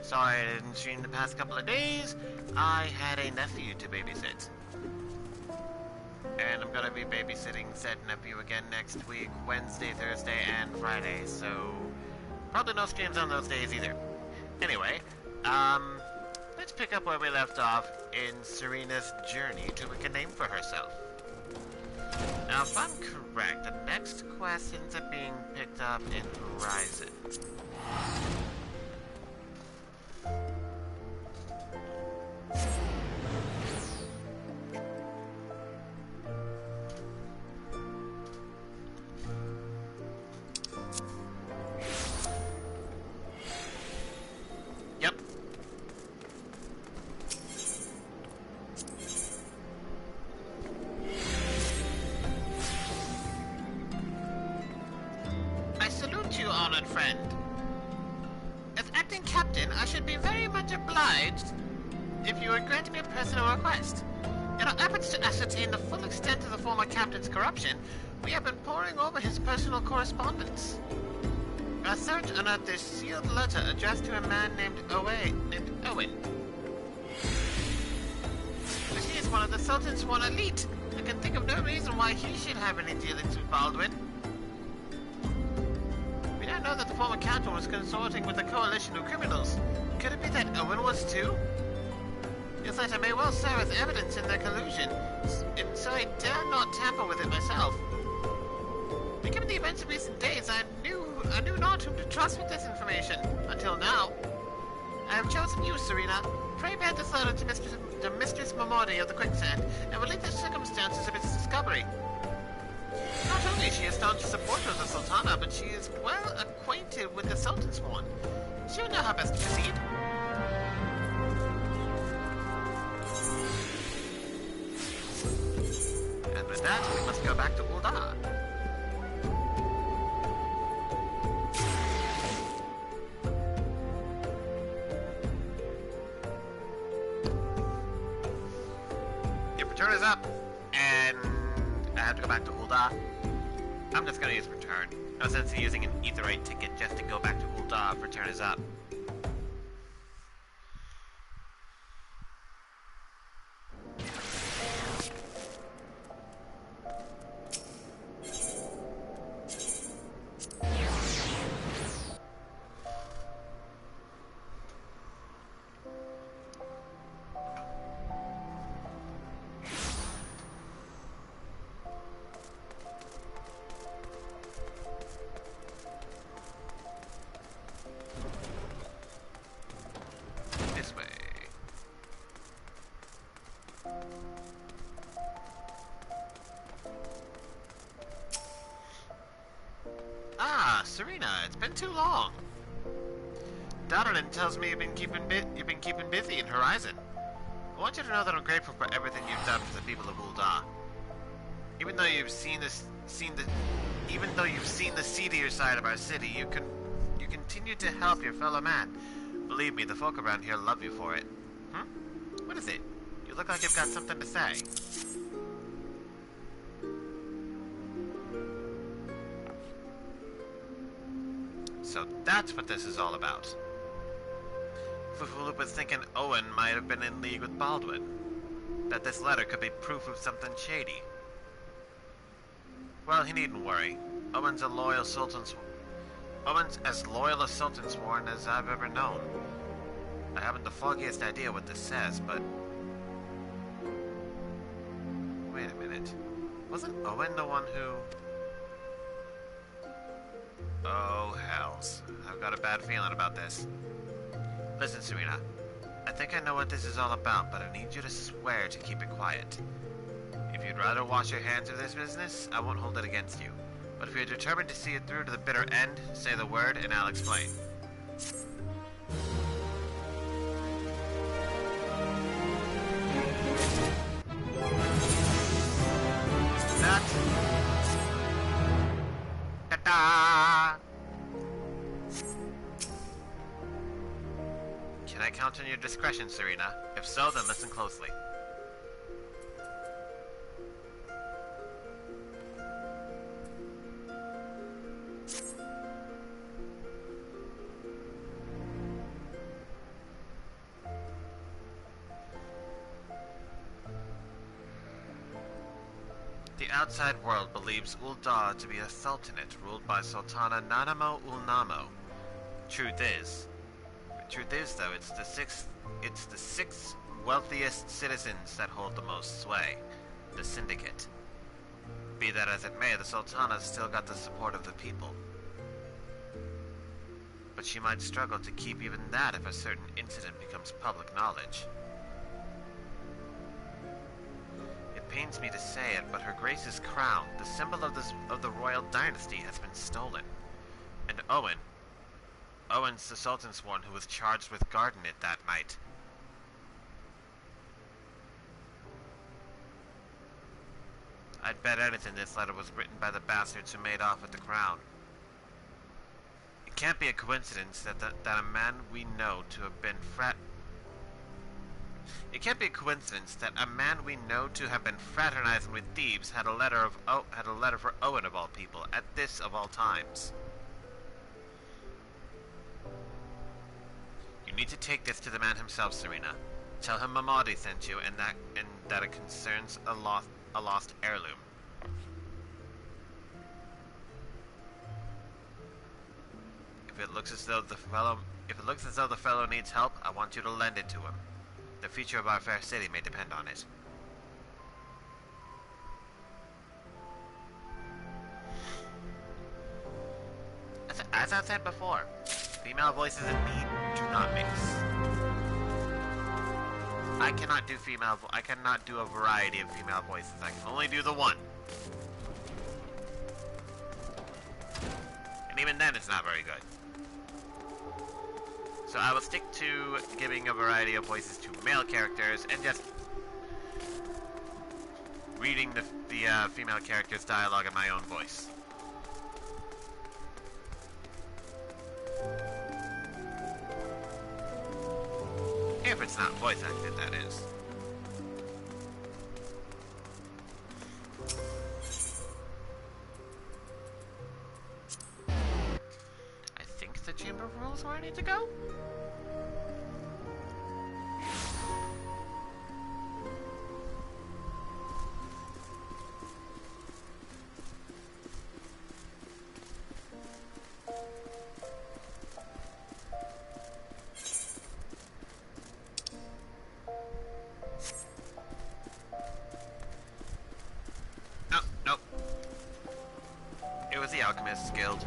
Sorry I didn't stream the past couple of days. I had a nephew to babysit. And I'm gonna be babysitting said nephew again next week, Wednesday, Thursday, and Friday, so probably no streams on those days either. Anyway, let's pick up where we left off in Serena's journey to pick a name for herself. Now, if I'm correct, the next quest ends up being picked up in Horizon. Yep. I salute you, honored friend. As acting captain, I should be very much obliged if you would grant me a personal request. In our efforts to ascertain the full extent of the former captain's corruption, we have been poring over his personal correspondence. Our search unearthed this sealed letter addressed to a man named Owen. But he is one of the Sultan's sworn elite. I can think of no reason why he should have any dealings with Baldwin. We now know that the former captain was consorting with a coalition of criminals. Could it be that Owen was too? This letter may well serve as evidence in their collusion, and so I dare not tamper with it myself. But given the events of recent days, I knew not whom to trust with this information, until now. I have chosen you, Serena. Pray bear this letter to Mistress Momodi of the Quicksand, and relate the circumstances of its discovery. Not only is she a staunch supporter of the Sultana, but she is well acquainted with the Sultan's sworn. She will know how best to proceed. And with that, we must go back to Ul'dah. Return is up, and I have to go back to Ul'dah. I'm just gonna use return. No sense in using an Aetheryte ticket just to go back to Ul'dah if return is up. Ah, Serena, it's been too long. Dodderton tells me you've been keeping busy in Horizon. I want you to know that I'm grateful for everything you've done for the people of Ul'dah. Even though you've seen the seedier side of our city, you continue to help your fellow man. Believe me, the folk around here love you for it. What is it? You look like you've got something to say. So that's what this is all about. Fufulup was thinking Owen might have been in league with Baldwin. That this letter could be proof of something shady. Well, he needn't worry. Owen's as loyal a Sultan sworn as I've ever known. I haven't the foggiest idea what this says, but... Wait a minute. Wasn't Owen the one who... Oh, hells. I've got a bad feeling about this. Listen, Serena. I think I know what this is all about, but I need you to swear to keep it quiet. If you'd rather wash your hands of this business, I won't hold it against you. But if you're determined to see it through to the bitter end, say the word and I'll explain. That. Ta-da! Can I count on your discretion, Serena? If so, then listen closely. The outside world believes Ul'dah to be a sultanate ruled by Sultana Nanamo Ulnamo. Truth is, though, it's the sixth wealthiest citizens that hold the most sway, the Syndicate. Be that as it may, the Sultana's still got the support of the people. But she might struggle to keep even that if a certain incident becomes public knowledge. It pains me to say it, but Her Grace's crown, the symbol of the royal dynasty, has been stolen. And Owen's the Sultan's one who was charged with guarding it that night. I'd bet anything this letter was written by the bastards who made off with the crown. It can't be a coincidence that a man we know to have been fraternizing with thieves had a letter for Owen of all people, at this of all times. You need to take this to the man himself, Serena. Tell him Mamadi sent you, and that it concerns a lost heirloom. If it looks as though the fellow needs help, I want you to lend it to him. The future of our fair city may depend on it. As I've said before, female voices and me do not mix. I cannot do a variety of female voices. I can only do the one. And even then, it's not very good. So I will stick to giving a variety of voices to male characters and just reading the female characters' dialogue in my own voice. If it's not voice acted, that is. I think the Chamber of Rules where I need to go? The Alchemist's Guild.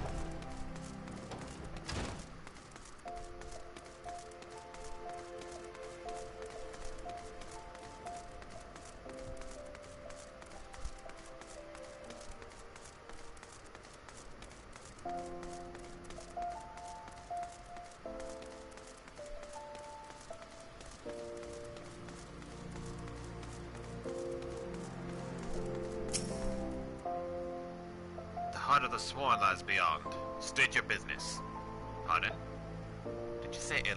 Heart of the Sworn lies beyond. State your business. Pardon? Did you say a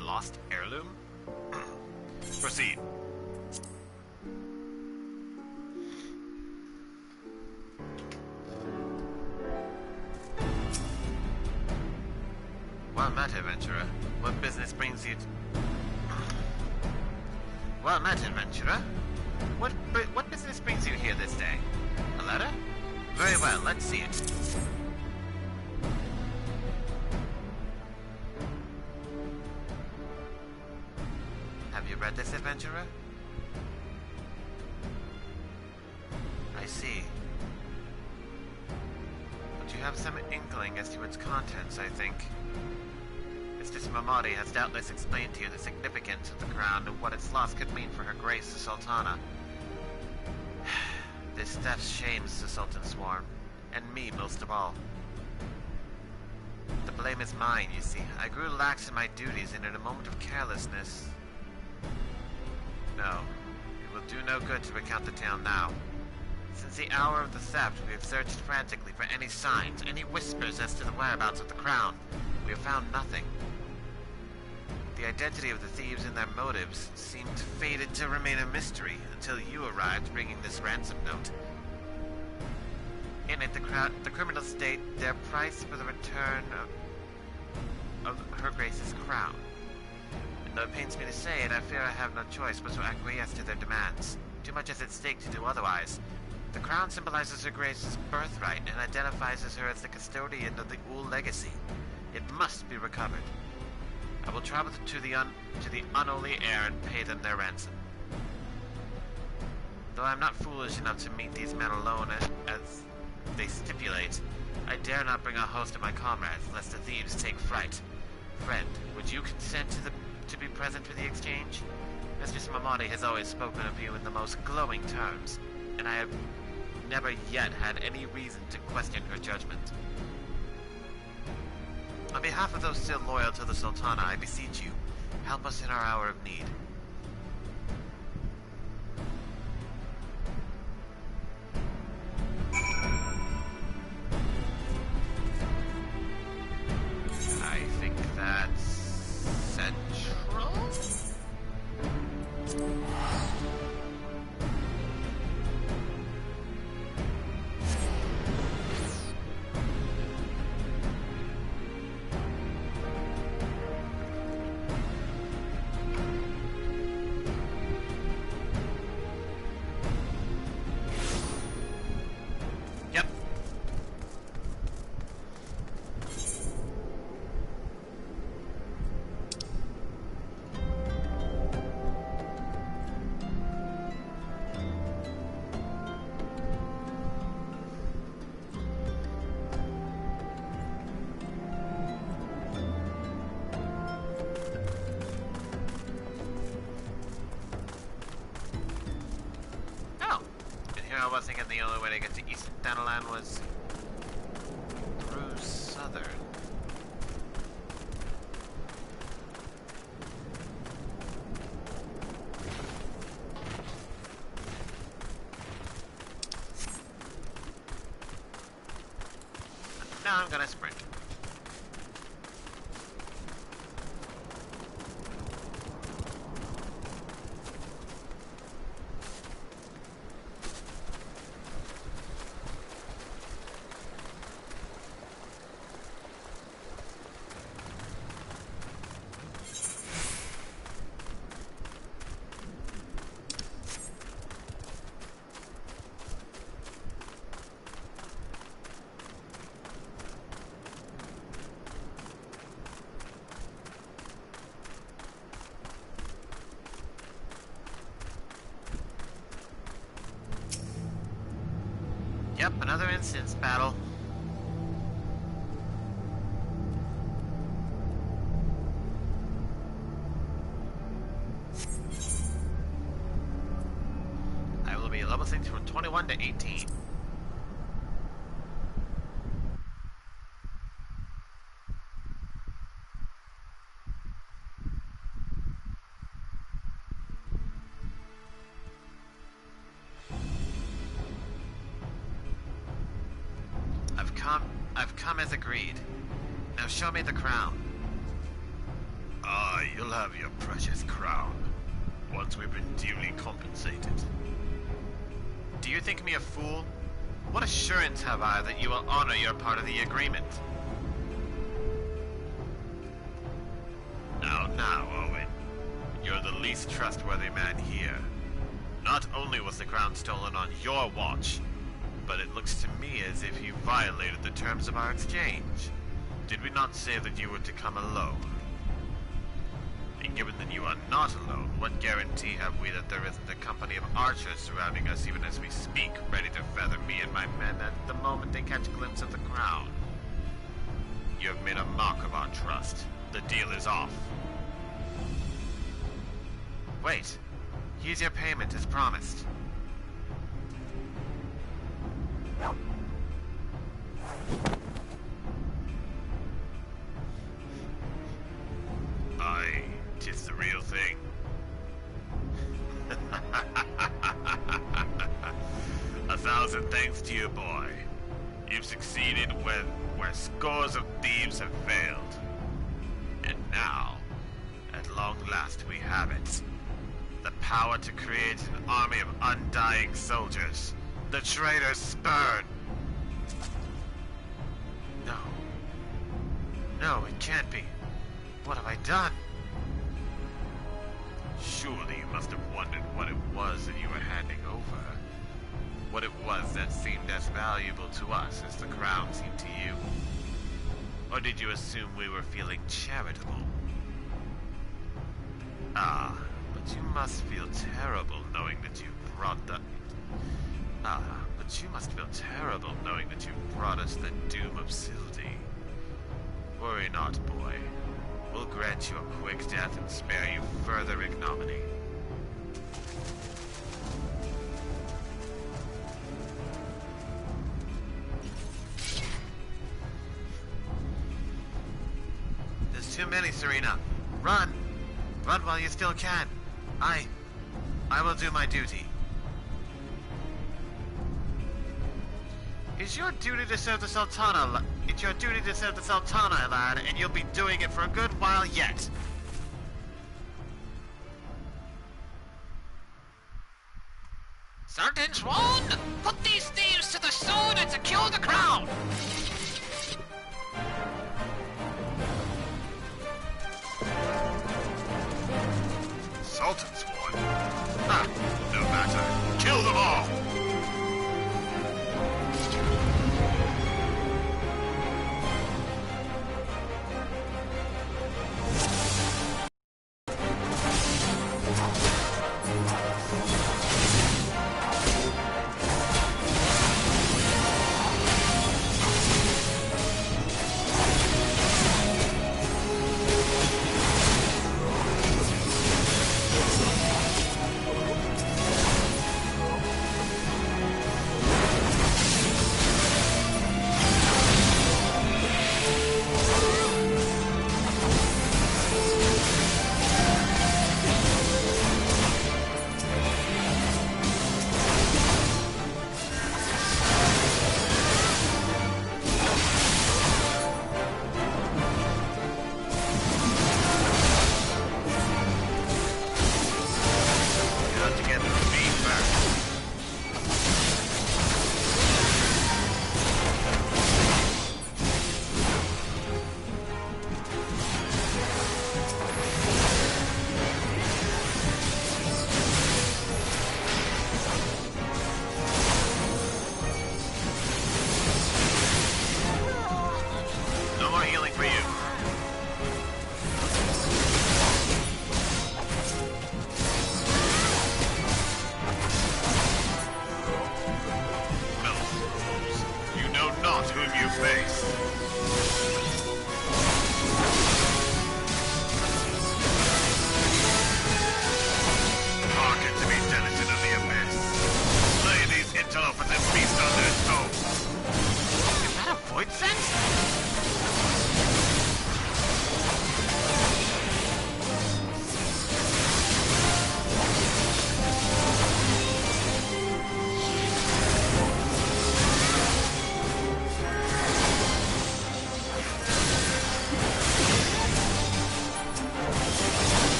lost heirloom? Proceed. Well met, adventurer. What business brings you Well met, adventurer. What business brings you here this day? A letter? Very well, let's see it. Have you read this, adventurer? I see. But you have some inkling as to its contents, I think. Mistress Mamadi has doubtless explained to you the significance of the crown and what its loss could mean for Her Grace the Sultana. This theft shames the Sultan's swarm, and me most of all. The blame is mine, you see. I grew lax in my duties, and in a moment of carelessness... No, it will do no good to recount the tale now. Since the hour of the theft, we have searched frantically for any signs, any whispers as to the whereabouts of the crown. We have found nothing. The identity of the thieves and their motives seemed fated to remain a mystery until you arrived bringing this ransom note. In it, the criminals state their price for the return of Her Grace's crown. And though it pains me to say it, I fear I have no choice but to acquiesce to their demands. Too much is at stake to do otherwise. The crown symbolizes Her Grace's birthright and identifies her as the custodian of the Ul legacy. It must be recovered. I will travel to the unholy heir and pay them their ransom. Though I am not foolish enough to meet these men alone as they stipulate, I dare not bring a host of my comrades, lest the thieves take fright. Friend, would you consent to be present for the exchange? Mistress Mamadi has always spoken of you in the most glowing terms, and I have never yet had any reason to question her judgment. On behalf of those still loyal to the Sultana, I beseech you, help us in our hour of need. I think that's central? I was thinking the only way to get to East Danalan was through Southern. Now I'm gonna sprint. Yep, another instance battle. I will be level 6 from 21 to 18. I've come as agreed. Now show me the crown. Ah, you'll have your precious crown, once we've been duly compensated. Do you think me a fool? What assurance have I that you will honor your part of the agreement? Now, Owen. You're the least trustworthy man here. Not only was the crown stolen on your watch, but it looks to me as if you violated the terms of our exchange. Did we not say that you were to come alone? And given that you are not alone, what guarantee have we that there isn't a company of archers surrounding us even as we speak, ready to feather me and my men at the moment they catch a glimpse of the crown? You have made a mock of our trust. The deal is off. Wait. Here's your payment as promised. Aye, 'tis the real thing. A thousand thanks to you, boy. You've succeeded where scores of thieves have failed. And now, at long last, we have it. The power to create an army of undying soldiers. The traitor's spurn. No. No, it can't be. What have I done? Surely you must have wondered what it was that you were handing over. what it was that seemed as valuable to us as the crown seemed to you? Or did you assume we were feeling charitable? Ah, but you must feel terrible knowing that you brought the... but you must feel terrible knowing that you brought us the doom of Sildi. Worry not, boy. We'll grant you a quick death and spare you further ignominy. There's too many, Serena. Run! Run while you still can. I will do my duty. It's your duty to serve the Sultana, it's your duty to serve the Sultana, lad, and you'll be doing it for a good while yet. Sergeant Swan, put these thieves to the sword and secure the crown! Sultan Sworn? Ah, no matter. Kill them all!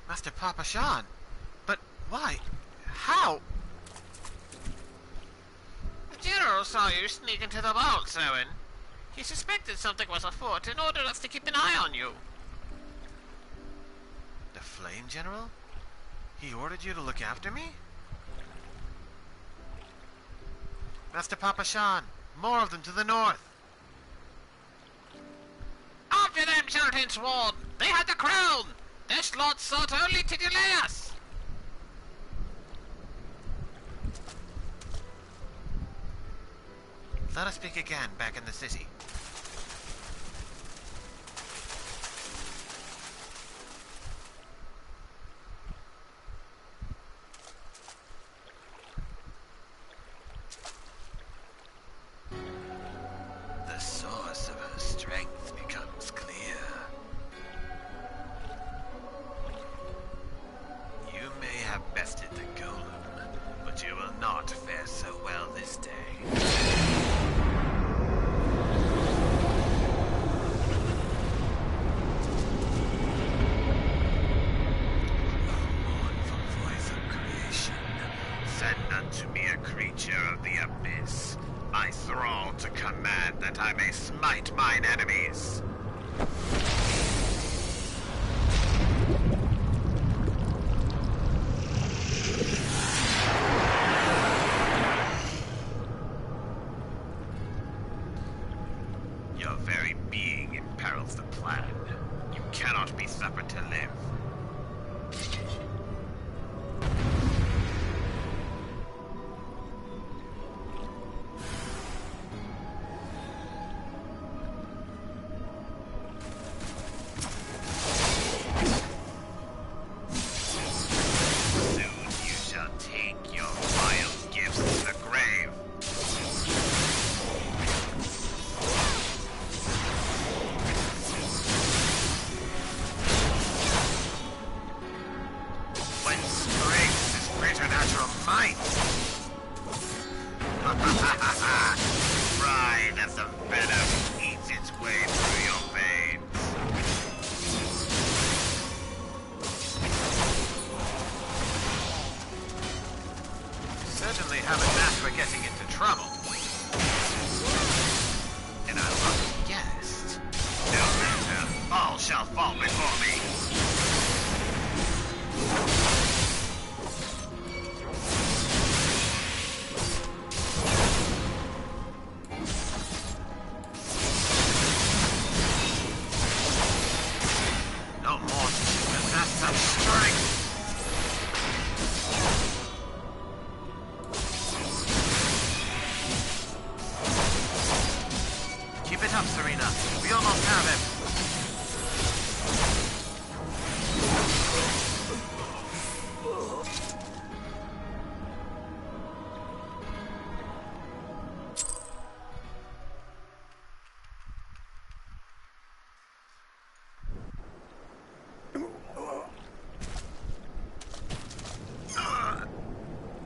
Master Papa Shan. But why? How? The General saw you sneak into the vaults, Owen. He suspected something was afoot and ordered us to keep an eye on you. The Flame General? He ordered you to look after me? Master Papa Shan, more of them to the north. After them, Sergeant Swan! They had the crown! This lot sought only to delay us! Let us speak again back in the city. The source of her strength becomes clear. You may have bested the golem, but you will not fare so well this day. that I may smite mine enemies. Your very being imperils the plan. You cannot be suffered to live. Pride as the venom eats its way through your veins. Certainly haven't asked for getting into trouble. And I love guest. No matter, all shall fall before me. Keep it up, Serena. We almost have him.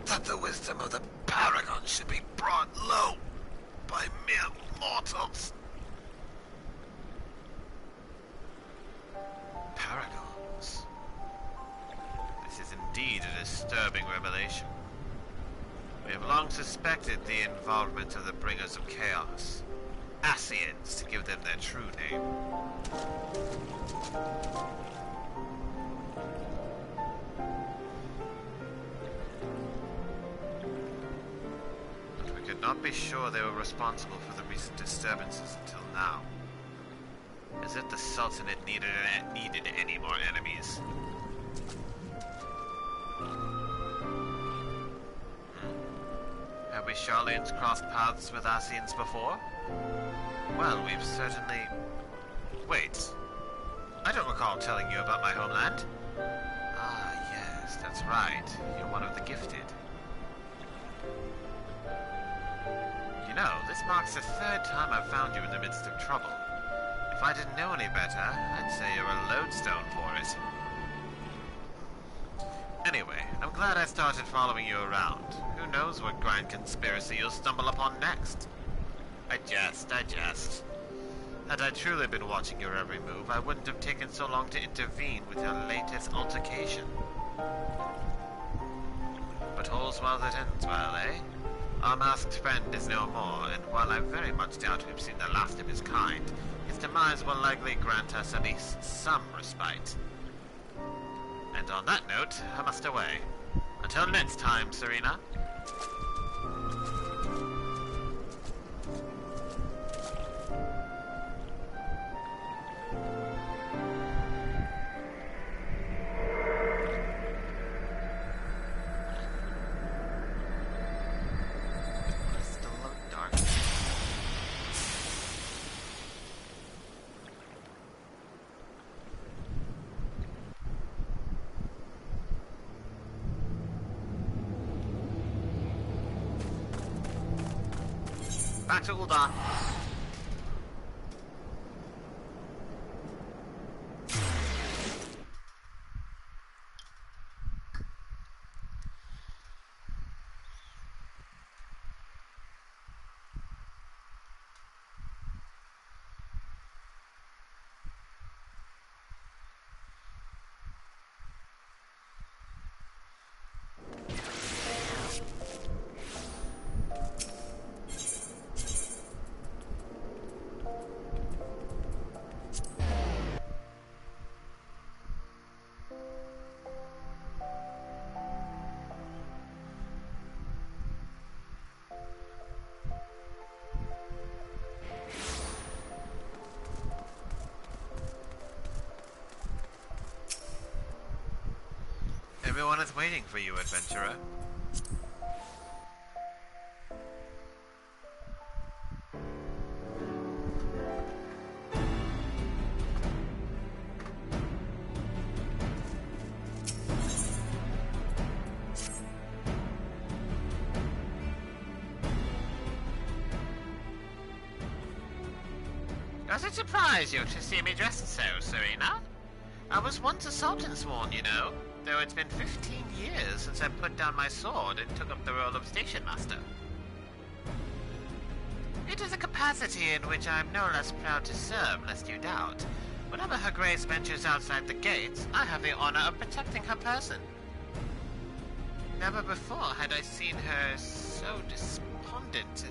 That the wisdom of the Paragon should be brought low by mere mortals. Paragons. This is indeed a disturbing revelation. We have long suspected the involvement of the Bringers of Chaos. Asians, to give them their true name. But we could not be sure they were responsible for the recent disturbances until now. As if the Sultanate needed any more enemies. Have we Charlene crossed paths with Asians before? Well, we've certainly... Wait. I don't recall telling you about my homeland. Ah, yes, that's right. You're one of the gifted. You know, this marks the third time I've found you in the midst of trouble. If I didn't know any better, I'd say you're a lodestone for it. Anyway, I'm glad I started following you around. Who knows what grand conspiracy you'll stumble upon next? I jest. Had I truly been watching your every move, I wouldn't have taken so long to intervene with your latest altercation. But all's well that ends well, eh? Our masked friend is no more, and while I very much doubt we've seen the last of his kind, his demise will likely grant us at least some respite. And on that note, I must away. Until next time, Serena. Still look dark. Back to Ul'dah. Everyone is waiting for you, adventurer. Does it surprise you to see me dressed so, Serena? I was once a Sultan Sworn, you know, though it's been 15 years since I put down my sword and took up the role of Station Master. It is a capacity in which I am no less proud to serve, lest you doubt. Whenever Her Grace ventures outside the gates, I have the honor of protecting her person. Never before had I seen her so despondent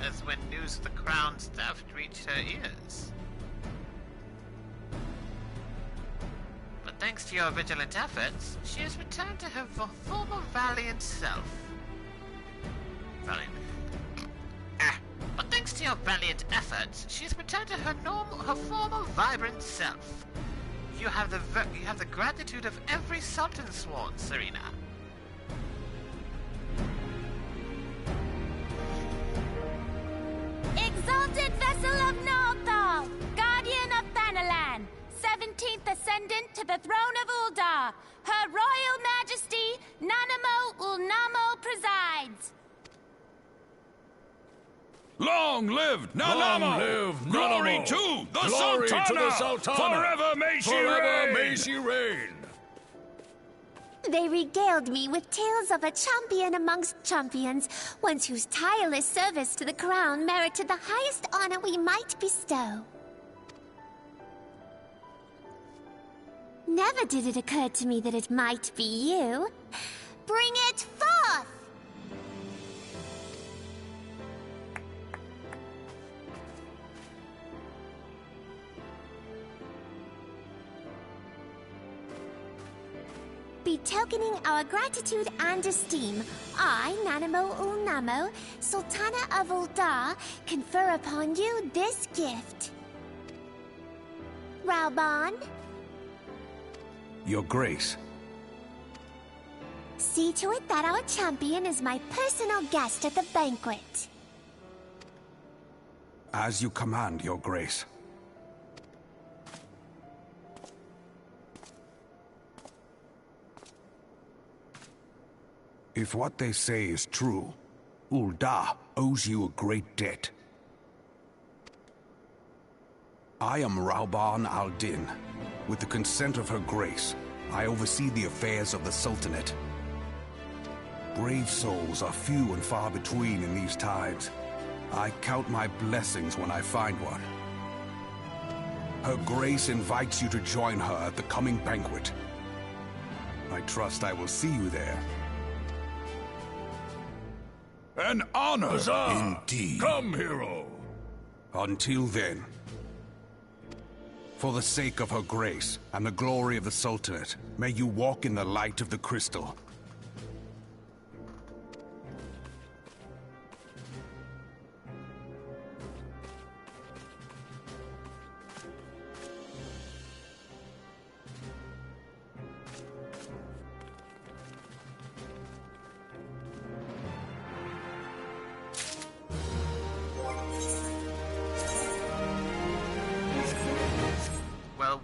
as when news of the crown's theft reached her ears. But thanks to your vigilant efforts, she has returned to her former valiant self. But thanks to your valiant efforts, she has returned to her former vibrant self. You have the gratitude of every Sultan Sworn, Serena. Exalted vessel of Northal, guardian of Thanalan, 17th ascendant to the throne of Uldar, Her Royal Majesty Nanamo Ulnamo presides. Long live Nanamo! Long live Glory Nanamo! to the Glory Sultana! to the Sultana! Forever may she Forever reign! may she reign! They regaled me with tales of a champion amongst champions, ones whose tireless service to the crown merited the highest honor we might bestow. Never did it occur to me that it might be you. Bring it forth! Betokening our gratitude and esteem, I, Nanamo Ulnamo, Sultana of Uldar, confer upon you this gift. Rauban, Your Grace. see to it that our champion is my personal guest at the banquet. As you command, Your Grace. If what they say is true, Uldar owes you a great debt. I am Rauban al-Din. With the consent of Her Grace, I oversee the affairs of the Sultanate. Brave souls are few and far between in these times. I count my blessings when I find one. Her Grace invites you to join her at the coming banquet. I trust I will see you there. An honor! Huzzah! Indeed. Come, hero! Until then, for the sake of Her Grace and the glory of the Sultanate, may you walk in the light of the crystal.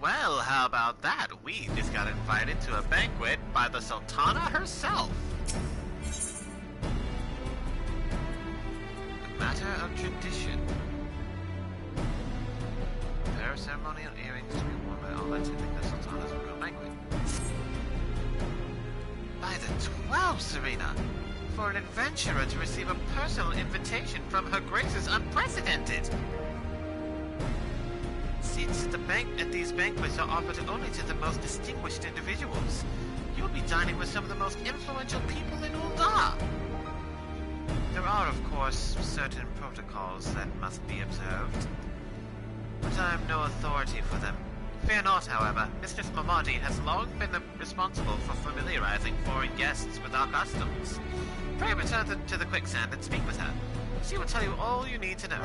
Well, how about that? We just got invited to a banquet by the Sultana herself. A matter of tradition. A pair of ceremonial earrings to be worn by all attending the Sultana's royal banquet. By the 12, Serena! For an adventurer to receive a personal invitation from Her Grace is unprecedented! Seats at these banquets are offered only to the most distinguished individuals. You'll be dining with some of the most influential people in Uldar. There are, of course, certain protocols that must be observed, but I am no authority for them. Fear not, however. Mistress Mamadi has long been responsible for familiarizing foreign guests with our customs. Pray return to the quicksand and speak with her. She will tell you all you need to know.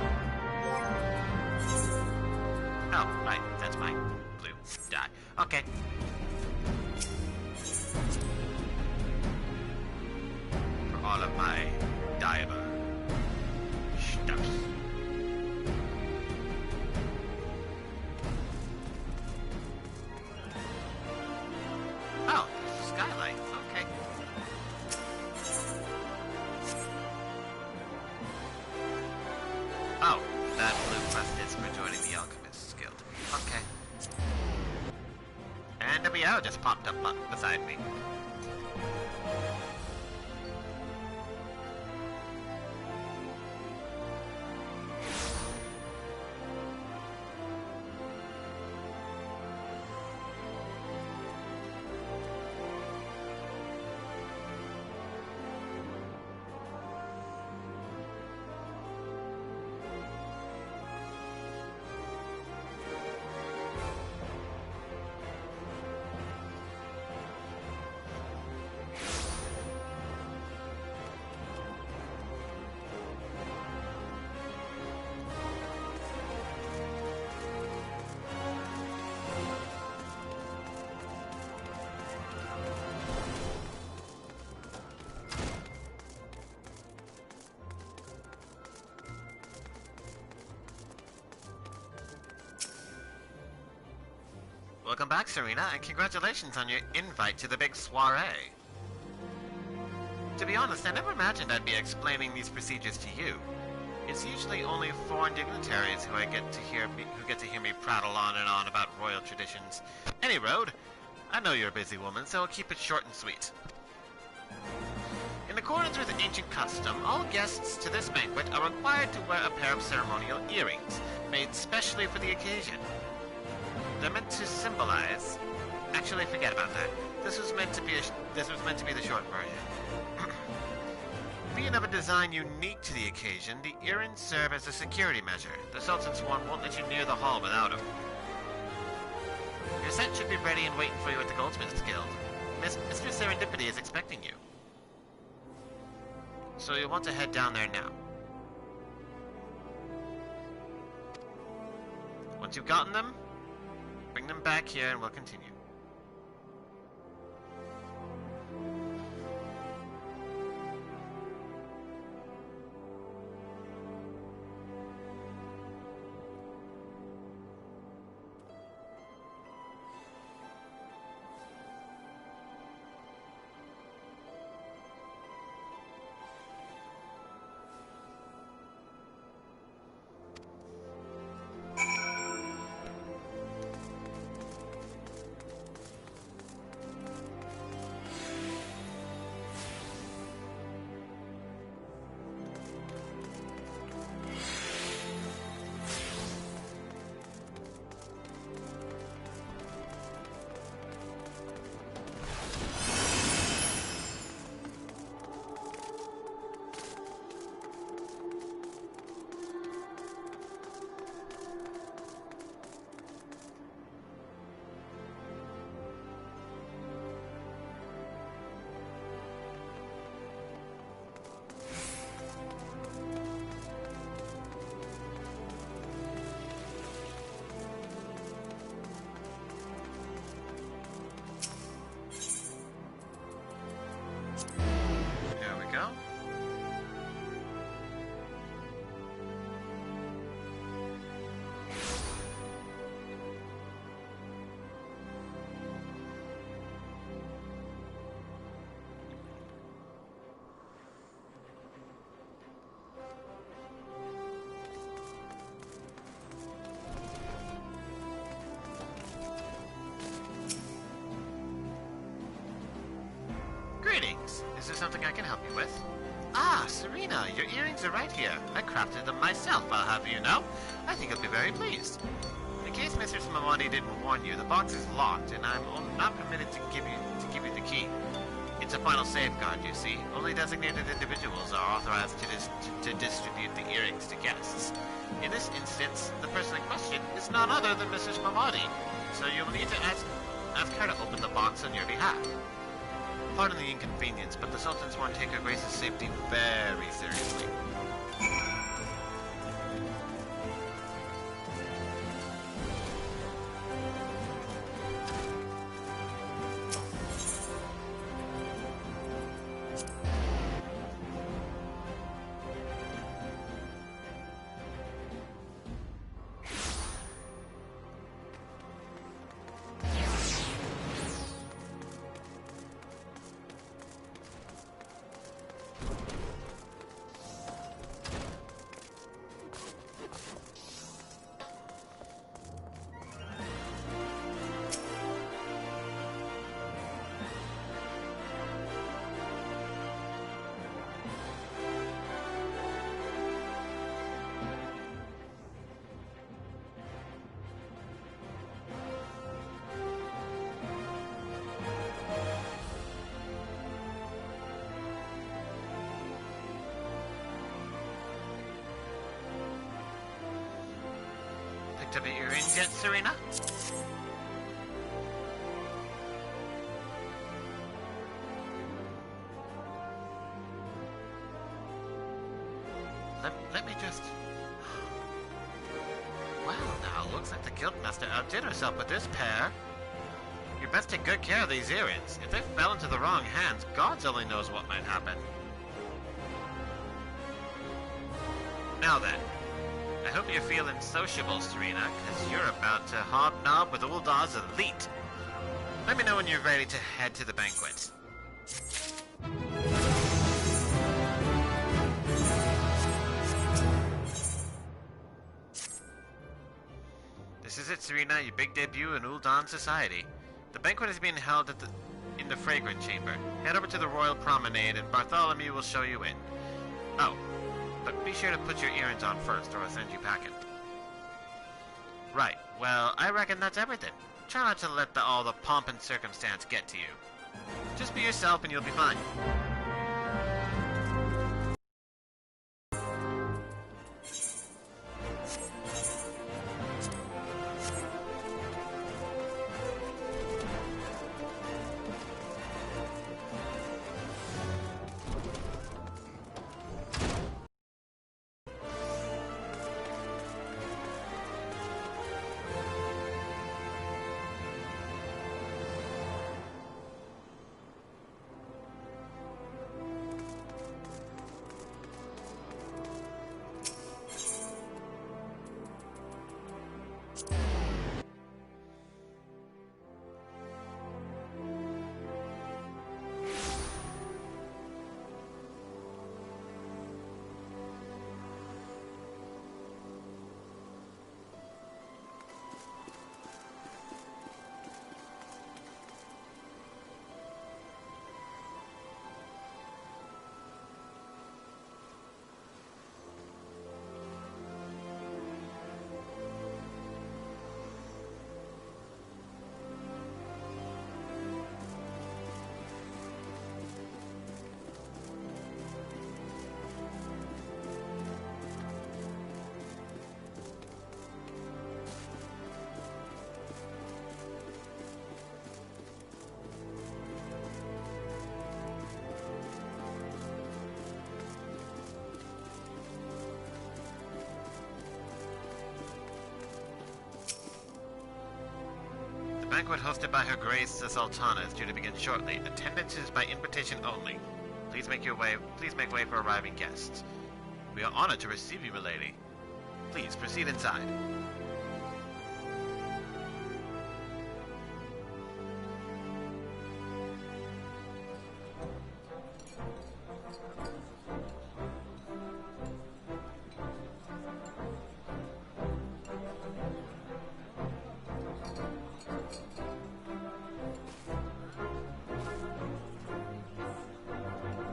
Oh, right, that's my blue die. Okay. all of my diver stuff. Oh, there's the skylight. Okay. Oh, that blue quest is for joining the Alchemist's Guild. Okay. And a meow just popped up beside me. Welcome back, Serena, and congratulations on your invite to the big soiree. To be honest, I never imagined I'd be explaining these procedures to you. It's usually only foreign dignitaries who get to hear me prattle on and on about royal traditions. Any road, I know you're a busy woman, so I'll keep it short and sweet. In accordance with ancient custom, all guests to this banquet are required to wear a pair of ceremonial earrings, made specially for the occasion. They're meant to symbolize... Actually, forget about that. This was meant to be the short version. Being of a design unique to the occasion, the earrings serve as a security measure. The Sultan's sworn won't let you near the hall without them. Your set should be ready and waiting for you at the Goldsmiths Guild. Mr. Serendipity is expecting you. So you'll want to head down there now. Once you've gotten them, bring them back here and we'll continue. Greetings. Is there something I can help you with? Ah, Serena, your earrings are right here. I crafted them myself, I'll have you know. I think you'll be very pleased. In case Mistress Mamadi didn't warn you, the box is locked, and I'm not permitted to give you the key. It's a final safeguard, you see. Only designated individuals are authorized to distribute the earrings to guests. In this instance, the person in question is none other than Mistress Mamadi, so you'll need to ask her to open the box on your behalf. Pardon the inconvenience, but the Sultan's sworn take her Grace's safety very seriously. looked at the earrings yet, Serena? Let me just... Well, now, looks like the Guildmaster outdid herself with this pair. You best take good care of these earrings. If they fell into the wrong hands, God only knows what might happen. Now then, I hope you're feeling sociable, Serena, because you're about to hobnob with Uldar's elite. Let me know when you're ready to head to the banquet. This is it, Serena, your big debut in Uldan society. The banquet is being held in the Fragrant Chamber. Head over to the Royal Promenade and Bartholomew will show you in. Oh, but be sure to put your earrings on first or I'll send you packing. Right, well, I reckon that's everything. Try not to let all the pomp and circumstance get to you. Just be yourself and you'll be fine. The banquet hosted by Her Grace the Sultana is due to begin shortly. Attendance is by invitation only. Please make way for arriving guests. We are honored to receive you, milady. Please proceed inside.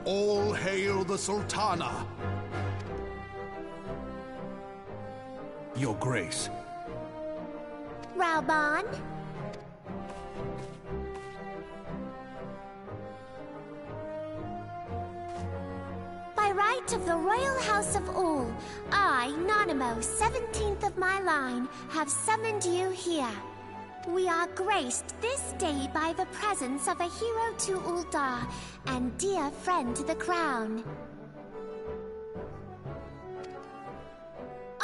All hail the Sultana! Your Grace. Raoban? By right of the Royal House of Ul, I, Nanamo, 17th of my line, have summoned you here. We are graced this day by the presence of a hero to Uldar and dear friend to the crown.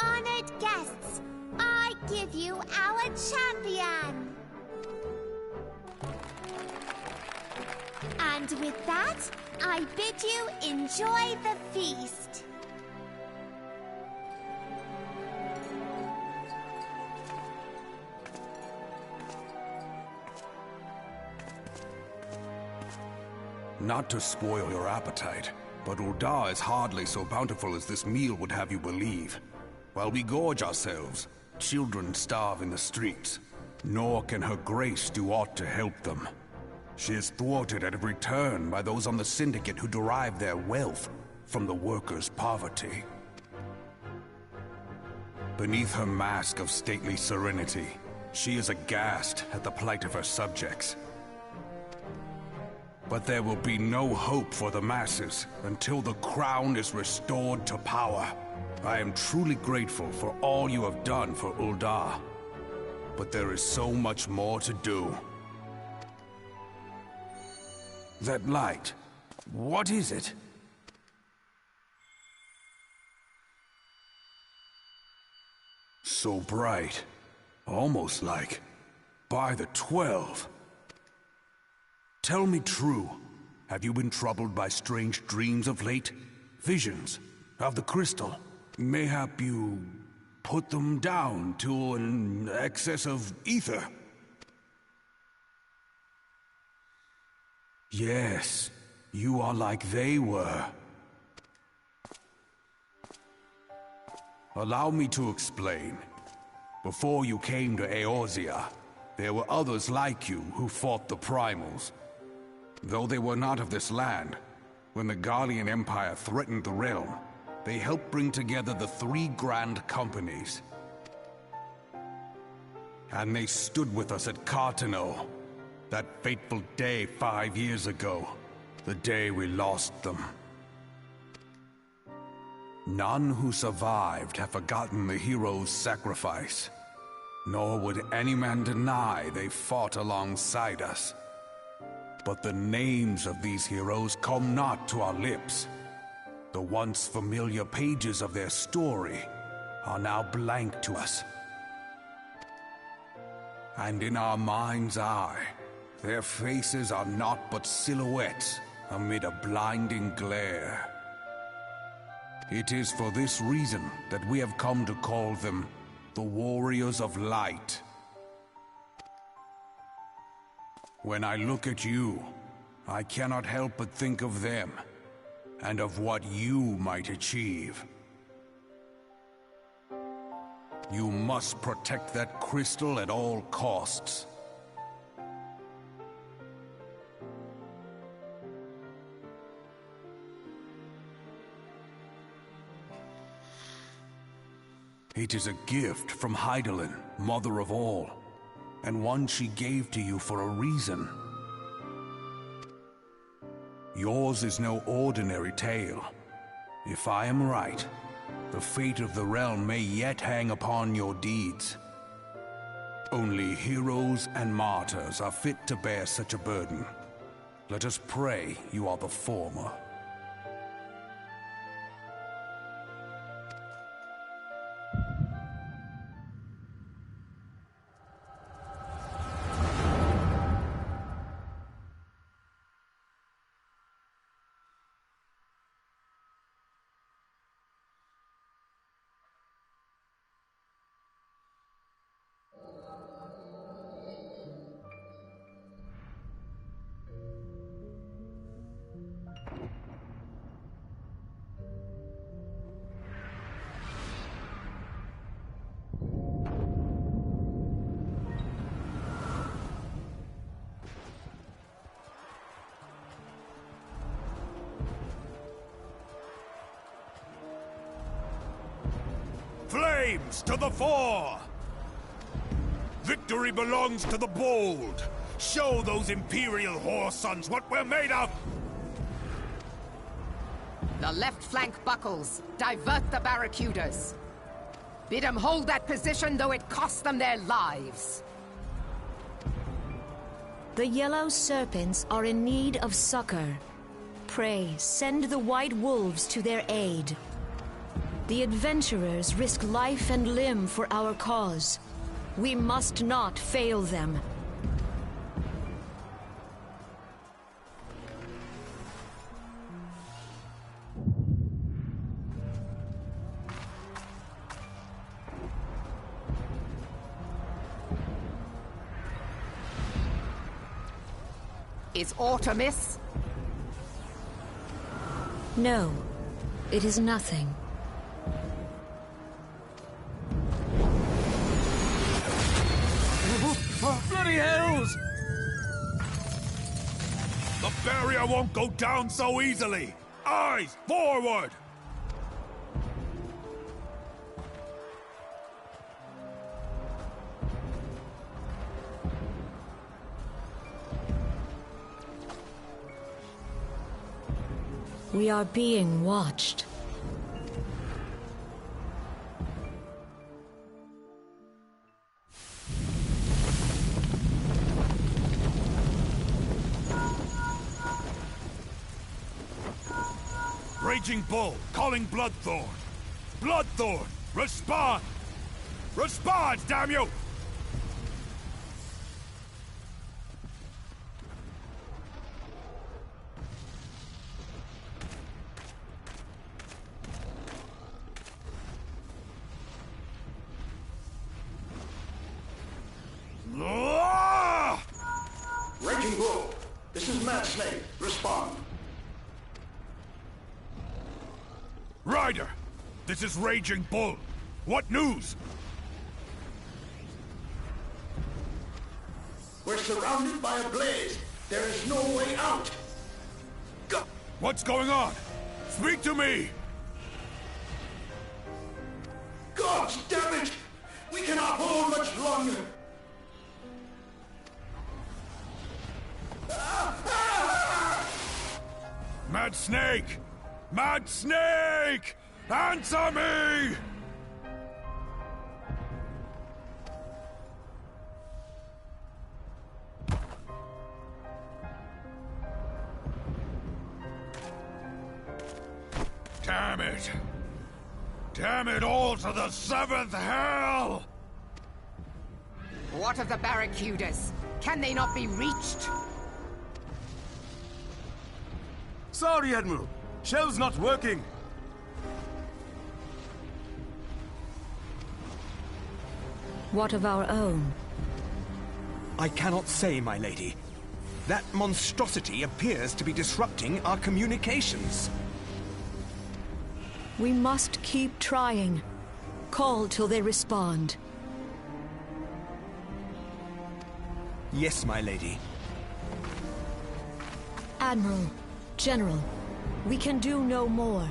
Honored guests, I give you our champion! And with that, I bid you enjoy the feast. Not to spoil your appetite, but Uldar is hardly so bountiful as this meal would have you believe. While we gorge ourselves, children starve in the streets, nor can Her Grace do aught to help them. She is thwarted at every turn by those on the Syndicate who derive their wealth from the workers' poverty. Beneath her mask of stately serenity, she is aghast at the plight of her subjects. But there will be no hope for the masses until the crown is restored to power. I am truly grateful for all you have done for Uldar. but there is so much more to do. That light, what is it? So bright, almost like by the 12. Tell me true, have you been troubled by strange dreams of late? Visions of the crystal? Mayhap you put them down to an excess of ether? Yes, you are like they were. Allow me to explain. Before you came to Eorzea, there were others like you who fought the primals. Though they were not of this land, when the Guardian Empire threatened the realm, they helped bring together the 3 grand companies. And they stood with us at Cartano, that fateful day 5 years ago, the day we lost them. None who survived have forgotten the heroes' sacrifice, nor would any man deny they fought alongside us. But the names of these heroes come not to our lips. The once familiar pages of their story are now blank to us. And in our mind's eye, their faces are naught but silhouettes amid a blinding glare. It is for this reason that we have come to call them the Warriors of Light. When I look at you, I cannot help but think of them, and of what you might achieve. You must protect that crystal at all costs. It is a gift from Heidelin, Mother of All, and one she gave to you for a reason. Yours is no ordinary tale. If I am right, the fate of the realm may yet hang upon your deeds. Only heroes and martyrs are fit to bear such a burden. Let us pray you are the former. Flames to the fore! Victory belongs to the bold! Show those Imperial whore sons what we're made of! The left flank buckles. Divert the barracudas. Bid them hold that position, though it cost them their lives. The Yellow Serpents are in need of succor. Pray, send the White Wolves to their aid. The adventurers risk life and limb for our cause. We must not fail them. Is aught amiss? No, it is nothing. Bloody hells! The barrier won't go down so easily! Eyes forward! We are being watched. Raging Bull, calling Bloodthorn. Bloodthorn, respond! Respond, damn you! Raging Bull, this is Mad Snake. Respond. Ryder, this is Raging Bull. What news? We're surrounded by a blaze. There is no way out. Go. What's going on? Speak to me! God damn it! We cannot hold much longer. Mad Snake! Mad Snake! Answer me! Damn it! Damn it all to the 7th hell! What of the barracudas? Can they not be reached? Sorry, Admiral. Shell's not working. What of our own? I cannot say, my lady. That monstrosity appears to be disrupting our communications. We must keep trying. Call till they respond. Yes, my lady. Admiral, General, we can do no more.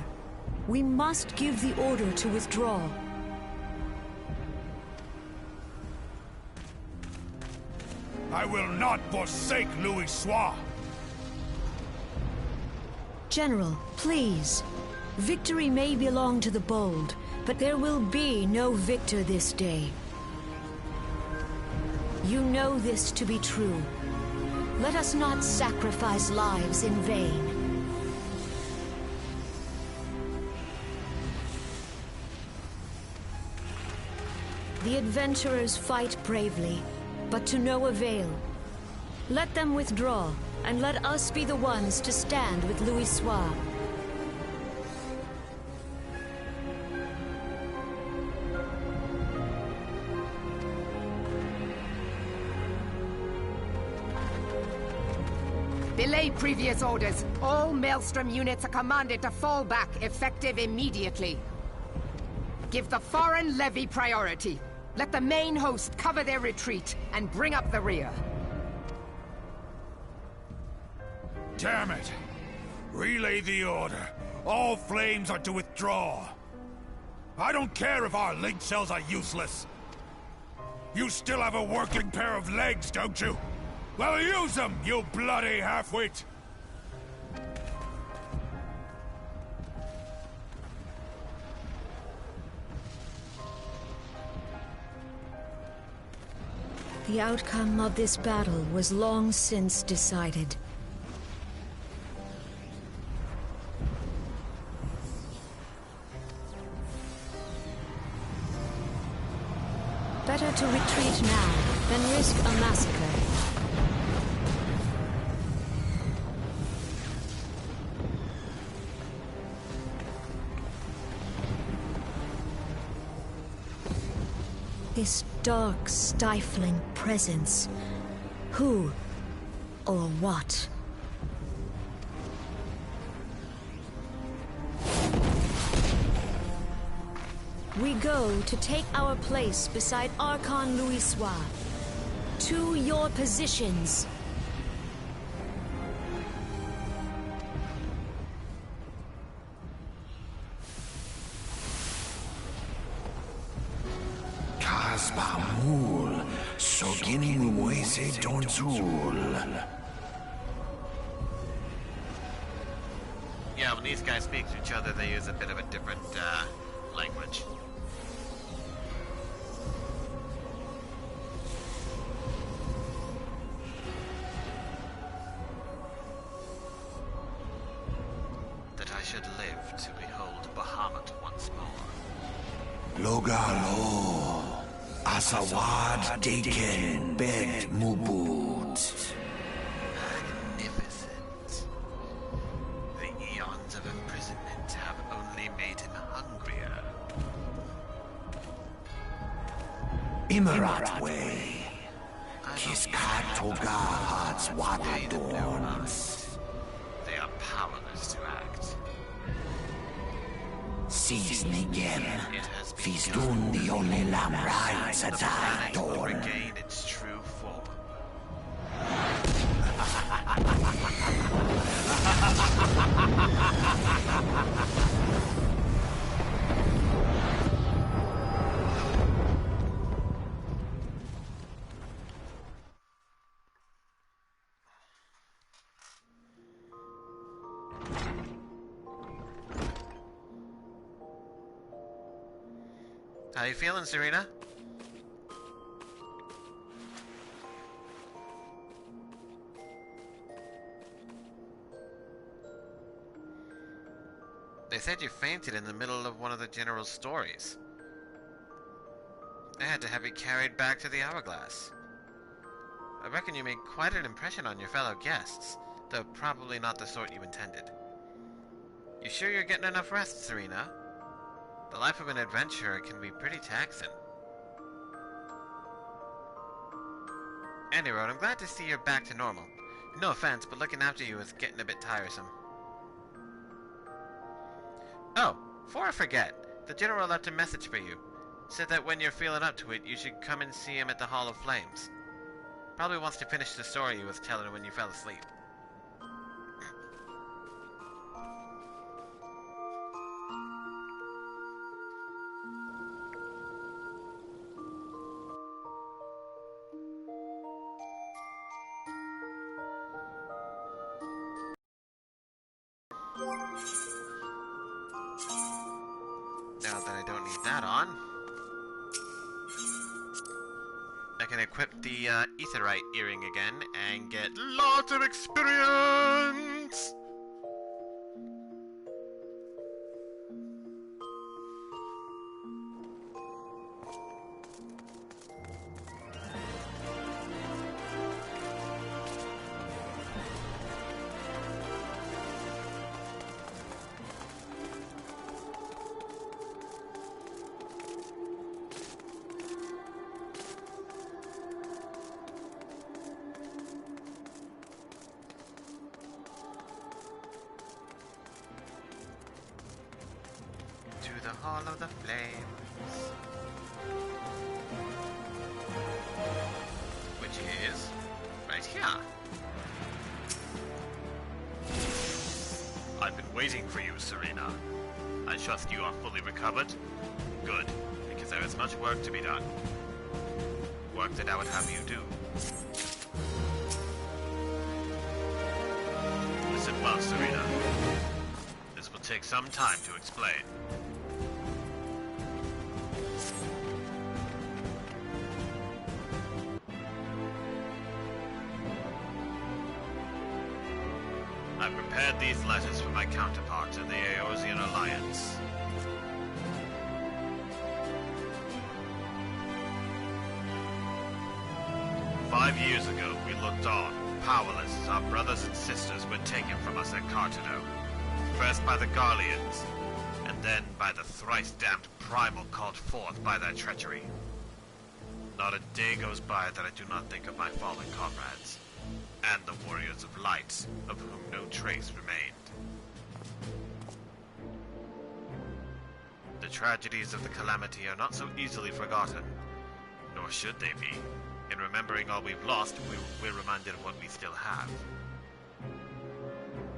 We must give the order to withdraw. I will not forsake Louis Soir. General, please. Victory may belong to the bold, but there will be no victor this day. You know this to be true. Let us not sacrifice lives in vain. The adventurers fight bravely, but to no avail. Let them withdraw, and let us be the ones to stand with Louis Soir. Belay previous orders. All Maelstrom units are commanded to fall back, effective immediately. Give the foreign levy priority. Let the main host cover their retreat and bring up the rear. Damn it! Relay the order. All flames are to withdraw. I don't care if our link cells are useless. You still have a working pair of legs, don't you? Well, use them, you bloody half-wit! The outcome of this battle was long since decided. Better to retreat now than risk a massacre. This dark, stifling presence. Who or what? We go to take our place beside Archon Louis Soir. To your positions. Kasbamul, Soginin Wese Donzul. Yeah, when these guys speak to each other, they use a bit of a different, language. That I should live to behold Bahamut once more. Logalo, Asawad Deken Bet Mubut. Magnificent. The eons of imprisonment have only made him hungrier. Imarat way. Kiskat Toga Hearts Wadadorns. They are powerless to act. Seize Nigem. Feastun the only lamb rides at The planet will Dawn. regain its true form. How you feeling, Serena? They said you fainted in the middle of one of the General's stories. They had to have you carried back to the Hourglass. I reckon you made quite an impression on your fellow guests, though probably not the sort you intended. You sure you're getting enough rest, Serena? The life of an adventurer can be pretty taxing. Anyway, I'm glad to see you're back to normal. No offense, but looking after you is getting a bit tiresome. Oh, before I forget, the General left a message for you. Said that when you're feeling up to it, you should come and see him at the Hall of Flames. Probably wants to finish the story he was telling when you fell asleep. Now that I don't need that on, I can equip the Aetheryte earring again and get lots of experience! To the Hall of the Flames. Which is right here. I've been waiting for you, Serena. I trust you are fully recovered? Good, because there is much work to be done. Work that I would have you do. Listen well, Serena. This will take some time to explain. I've prepared these letters for my counterparts in the Eorzean Alliance. "5 years ago, we looked on, powerless as our brothers and sisters were taken from us at Cartano. First by the Garleans, and then by the thrice-damned Primal called forth by their treachery. Not a day goes by that I do not think of my fallen comrades, and the Warriors of Light, of whom no trace remained. The tragedies of the Calamity are not so easily forgotten, nor should they be. In remembering all we've lost, we're reminded of what we still have.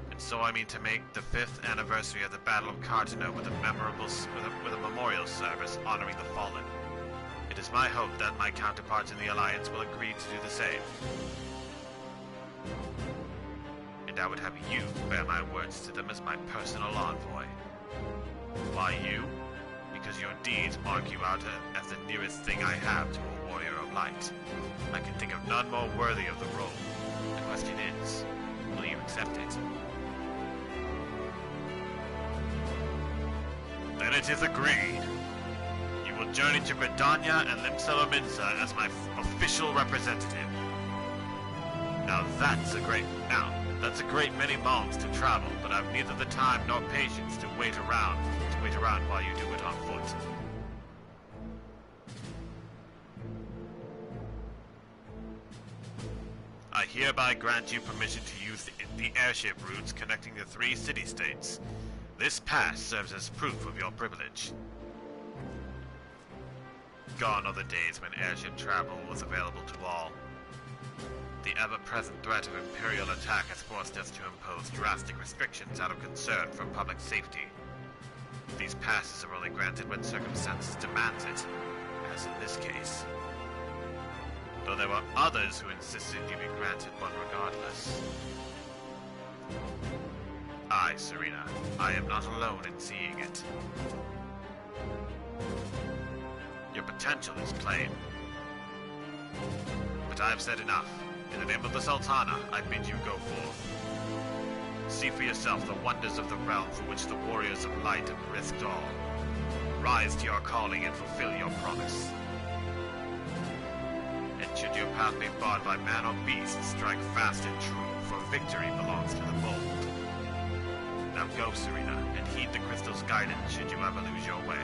And so I mean to make the 5th anniversary of the Battle of Cartano with a memorial service honoring the fallen. It is my hope that my counterparts in the Alliance will agree to do the same. And I would have you bear my words to them as my personal envoy. Why you? Because your deeds mark you out as the nearest thing I have to a Warrior of Light. I can think of none more worthy of the role. The question is, will you accept it? Then it is agreed. You will journey to Gridania and Limsa as my official representative. Now that's a great many miles to travel, but I've neither the time nor patience to wait around while you do it on foot. I hereby grant you permission to use the airship routes connecting the 3 city-states. This pass serves as proof of your privilege. Gone are the days when airship travel was available to all. The ever-present threat of Imperial attack has forced us to impose drastic restrictions out of concern for public safety. These passes are only granted when circumstances demand it, as in this case. Though there were others who insisted you be granted one regardless. I, Serena, I am not alone in seeing it. Your potential is plain. But I have said enough. In the name of the Sultana, I bid you go forth. See for yourself the wonders of the realm for which the warriors of light have risked all. Rise to your calling and fulfill your promise. And should your path be barred by man or beast, strike fast and true, for victory belongs to the bold. Now go, Serena, and heed the crystal's guidance should you ever lose your way.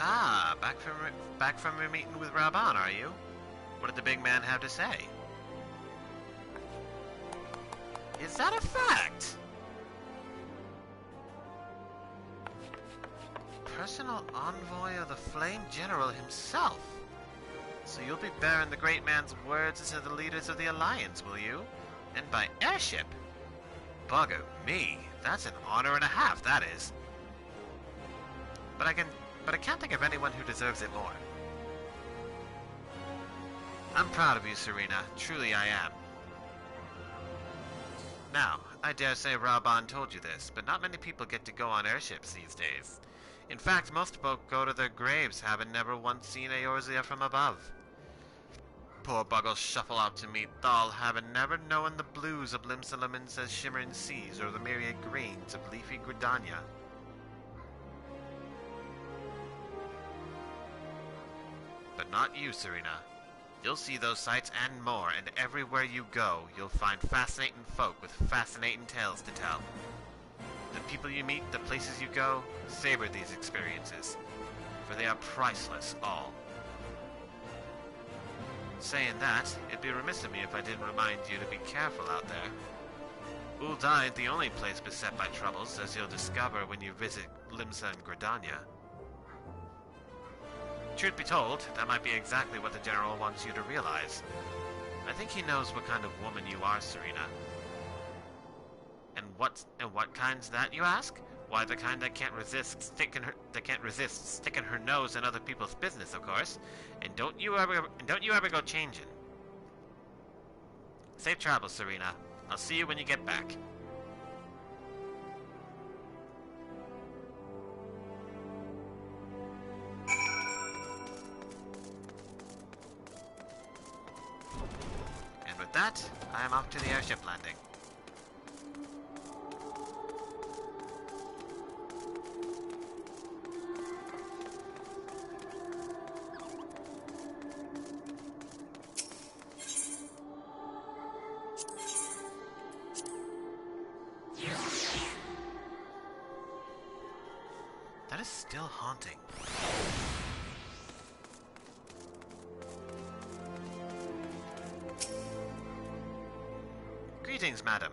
Ah, back from your meeting with Raban, are you? What did the big man have to say? Is that a fact? Personal envoy of the Flame General himself. So you'll be bearing the great man's words to the leaders of the Alliance, will you? And by airship? Bugger me. That's an honor and a half, that is. But I can't think of anyone who deserves it more. I'm proud of you, Serena. Truly I am. Now, I dare say Raban told you this, but not many people get to go on airships these days. In fact, most folk go to their graves having never once seen Eorzea from above. Poor buggles shuffle out to meet Thal, having never known the blues of Limsa shimmering seas or the myriad greens of leafy Gridania. But not you, Serena. You'll see those sights and more, and everywhere you go, you'll find fascinating folk with fascinating tales to tell. The people you meet, the places you go, savor these experiences, for they are priceless, all. Saying that, it'd be remiss of me if I didn't remind you to be careful out there. Ul'dah ain't the only place beset by troubles, as you'll discover when you visit Limsa and Gridania. Truth be told, that might be exactly what the General wants you to realize. I think he knows what kind of woman you are, Serena. And what kind's that, you ask? Why, the kind that can't resist sticking her nose in other people's business, of course. And don't you ever go changing. Safe travels, Serena. I'll see you when you get back. And with that, I am off to the airship landing. That is still haunting. Greetings, madam.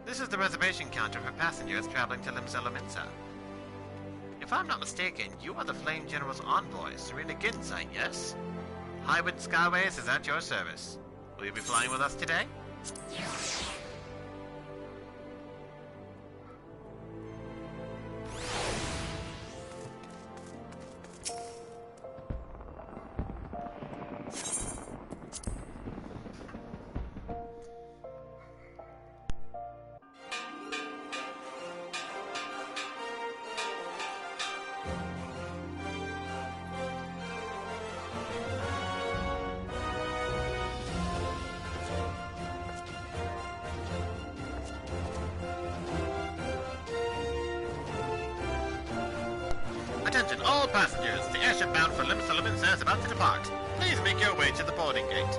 This is the reservation counter for passengers traveling to Limsa. If I'm not mistaken, you are the Flame General's envoy, Serena Gincite, yes? Highwind Skyways is at your service. Will you be flying with us today? Attention all passengers, the airship bound for Limsa is about to depart. Please make your way to the boarding gate.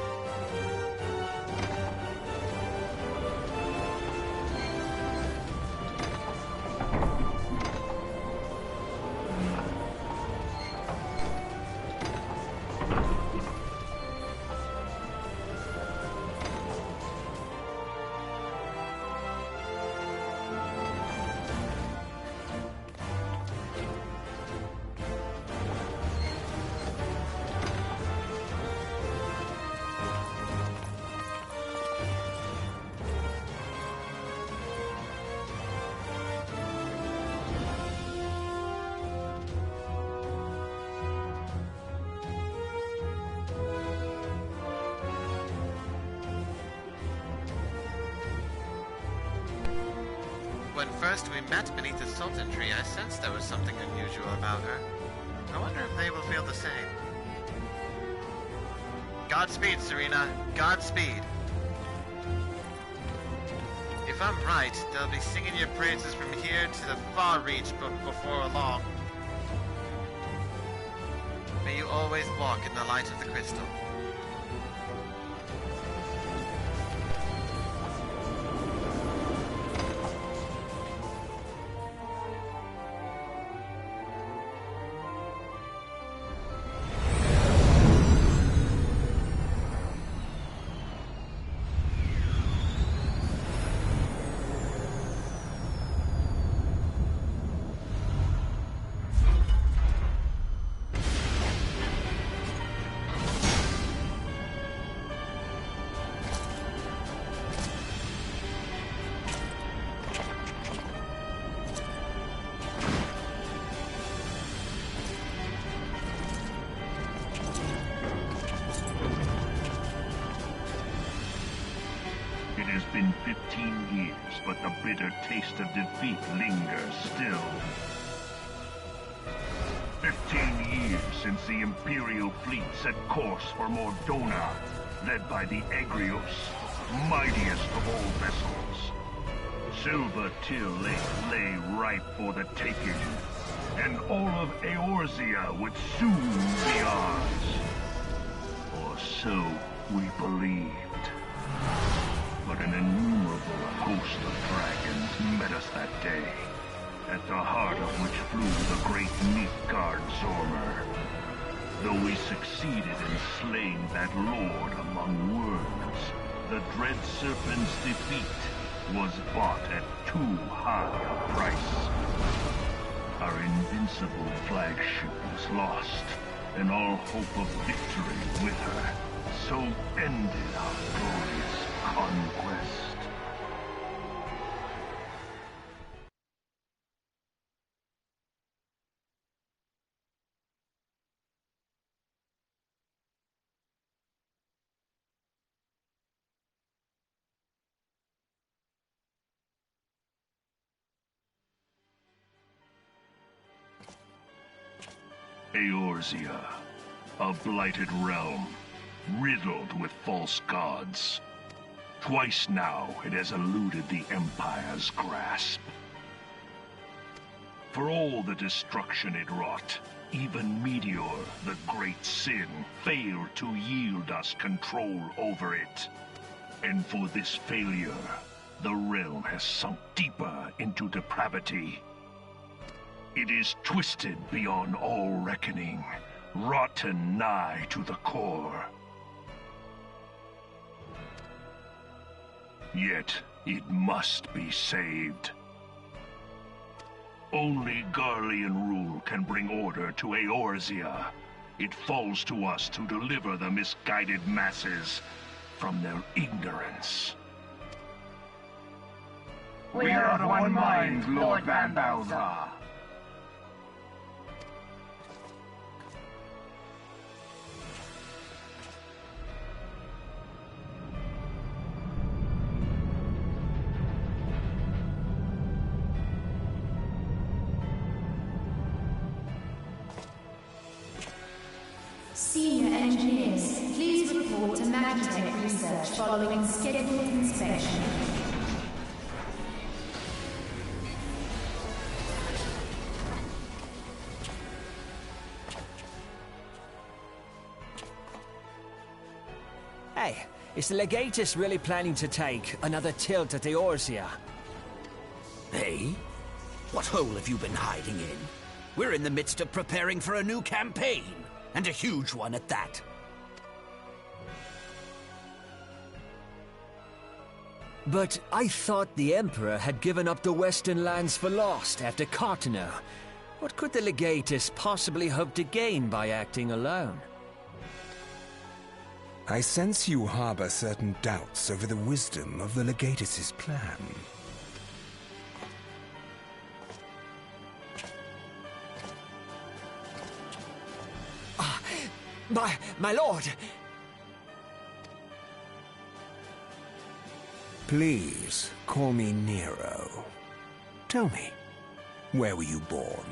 When first we met beneath the Sultan tree, I sensed there was something unusual about her. I wonder if they will feel the same. Godspeed, Serena. Godspeed. If I'm right, they'll be singing your praises from here to the far reach before long. May you always walk in the light of the crystal. It has been 15 years, but the bitter taste of defeat lingers still. 15 years since the Imperial fleet set course for Mordona, led by the Egrios, mightiest of all vessels. Silver Till Lake lay ripe for the taking, and all of Eorzea would soon be ours. Or so we believed. But an innumerable host of dragons met us that day, at the heart of which flew the great Nilfgaard Zormer. Though we succeeded in slaying that lord among worms, the dread serpent's defeat was bought at too high a price. Our invincible flagship was lost, and all hope of victory with her. So ended our glorious conquest. Eorzea, a blighted realm, riddled with false gods. Twice now it has eluded the Empire's grasp. For all the destruction it wrought, even Meteor, the great sin, failed to yield us control over it. And for this failure, the realm has sunk deeper into depravity. It is twisted beyond all reckoning, rotten nigh to the core. Yet, It must be saved. Only Garlean rule can bring order to Eorzea. It falls to us to deliver the misguided masses from their ignorance. We are of one mind, Lord Van Balthar. Senior engineers, please report to Magitech research following scheduled inspection. Hey, is the Legatus really planning to take another tilt at Eorzea? Hey? What hole have you been hiding in? We're in the midst of preparing for a new campaign, and a huge one at that. But I thought the Emperor had given up the Western lands for lost after Carteneau. What could the Legatus possibly hope to gain by acting alone? I sense you harbor certain doubts over the wisdom of the Legatus's plan. My lord! Please, call me Nero. Tell me, where were you born?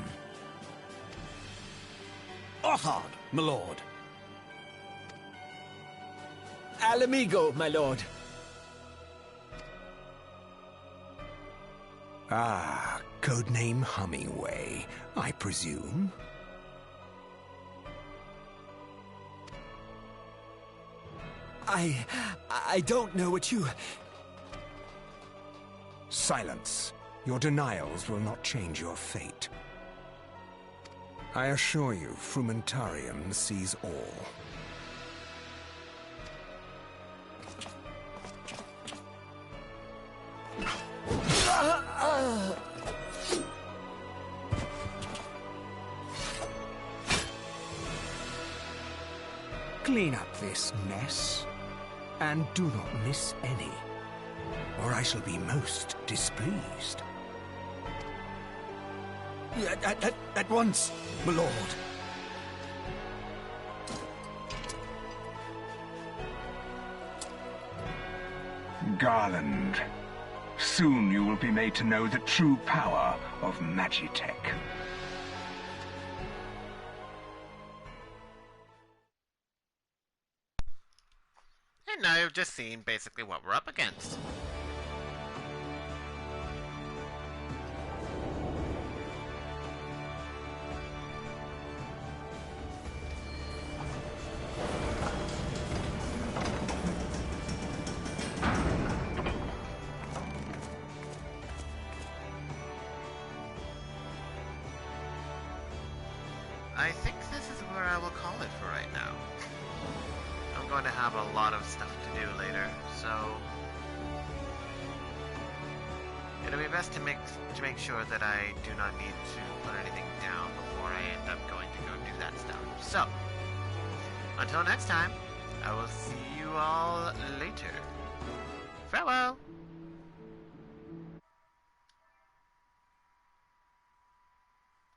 Othard, my lord. Alamigo, my lord. Ah, codename Hummingway, I presume. I don't know what you... Silence. Your denials will not change your fate. I assure you, Frumentarium sees all. Clean up this mess, and do not miss any, or I shall be most displeased. At once, my lord. Garland, soon you will be made to know the true power of Magitech. And now you've just seen basically what we're up against. I think this is where I will call it for right now. I'm going to have a lot of stuff to do later, so it'll be best to make sure that I do not need to put anything down before I end up going to go do that stuff. So, until next time, I will see you all later. Farewell!